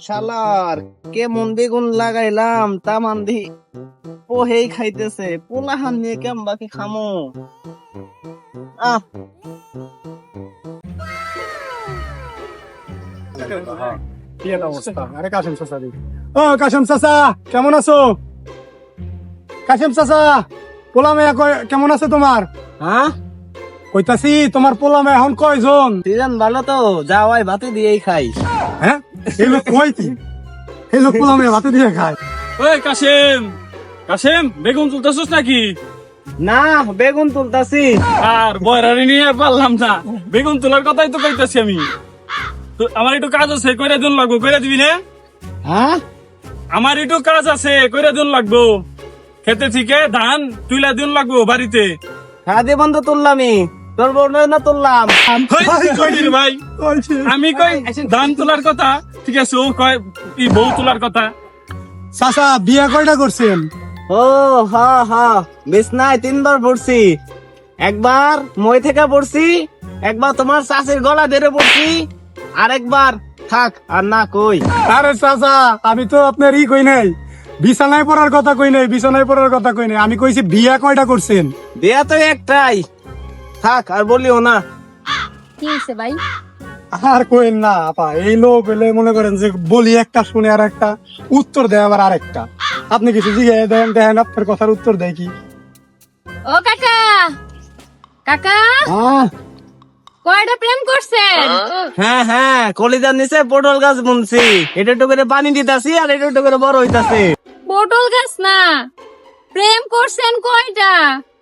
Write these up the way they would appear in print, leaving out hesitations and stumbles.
শালার কে মন বেগুন লাগাইলাম তা মান্দি পোহেই খাইতেছে, পোলাহান নিয়ে কেম বাকি খামো। আহ আরে কাশেম চাচা রে। ও কাশেম চাচা কেমন আছো? কাশেম চাচা পোলা মেয়া কেমন আছে তোমার? হ্যাঁ কইতাছি তোমার পোলা মেয়া এখন কয়জন? সিজন ভালো তো, যাওয়াই ভাতে দিয়েই খাই। হ্যাঁ এই লোক কয়টি? এই লোক পোলা মেয়া ভাতে দিয়ে খায়। ওই কাশেম, কাশেম বেগুন তুলতেছিস নাকি? না বেগুন তুলতাছি। আর বয়রারি নিয়ে আর পারলাম না, বেগুন তোলার কথাই তো কইতাছি আমি। তো আমার একটু কাজ আছে, কইরা দিন লাগবো, কইরা দিবি না? হ্যাঁ আমার একটু কাজ আছে, কইরা দিন লাগবো। খেতে থেকে ধান তুইলা দিন লাগবো বাড়িতে। খাদি বন্ধ তুললামই, তোর বোন না তুললাম। হেই, কই রে ভাই, আমি কই ধান তোলার কথা, ঠিক আছে, ও কয় ই বউ তোলার কথা। চাচা বিয়া কয়টা করছেন? ও হা হা, বিছনায় 3 বার পড়ছি। একবার মই থেকে পড়ছি, একবার তোমার চাষের গলা ধরে পড়ছি, আর একবার থাক আর না কই। আরে চাচা আমি তো আপনার ই কই নাই, বিছানায় পড়ার কথা কই নাই, বিছানায় পড়ার কথা কই নাই, আমি কইছি বিয়া কয়টা করছেন? দেয়া তো একটাই, থাক আর বলিও না। কি হয়েছে ভাই? আর কইন না আপা, এই লোক হইলে মনে করেন যে বলি একটা শুনে আর একটা উত্তর দেয় আবার আরেকটা। আপনি কিছু জিজ্ঞাসা দেন, দেখেন আপনার কথার উত্তর দেয় কি। ও কাকা, কাকা কয়টা প্রেম করছেন? হ্যাঁ হ্যাঁ, কলিজার নিচে পটল গাছ বুনছি, এটা একটু করে পানি দিতাছি আর এটা একটু করে বড় হইতাছে। পটল গাছ না, প্রেম করছেন কয়টা?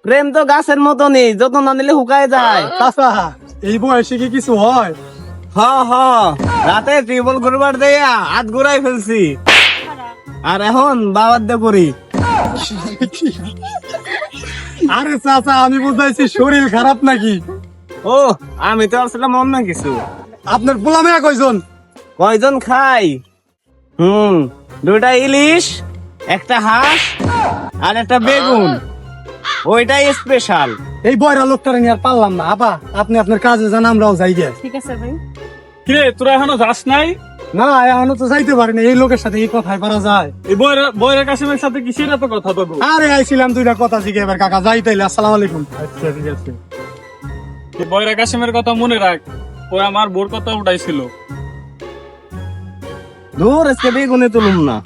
প্রেম তো গাছের মতনই, যত না নিলে শুকায় যায়। চাচা এই বয়সে কি কিছু হয়? হ হ, রাতে টিউবওয়েল ঘুরবার দেয়া হাত ঘুরাই ফেলছি, আর এখন বাবার দে করি। আরে চাচা আমি বুঝাইছি শরীর খারাপ নাকি? ও আমি তো আসলে অন্য কিছু। আপনার পোলা মেয়া কয়জন? কয়জন খাই? 2টা ইলিশ, একটা হাঁস আর একটা বেগুন, ওইটাই স্পেশাল। এই বয়রা লোকটারে নিয়ে আর পারলাম না আপা, আপনি আপনার কাজে যান, আমরাও যাই গে। ঠিক আছে ভাই। কিরে তোরা এখনো যাস নাই? না এখনো তো যাইতে পারি না, এই লোকের সাথে এই কথাই পারা যায়? এই বয়রা কাশেমের সাথে কিসের এত কথা বলবো? আরে আইছিলাম দুইটা কথা জিগে, এবার কাকা যাই তাইলে। আসসালামু আলাইকুম। আচ্ছা ঠিক আছে। এই বয়রা কাশেমের কথা মনে রাখ, ও আমার বোর কথা উঠাইছিল। দূর আজকে বেগুনে তুলুম না।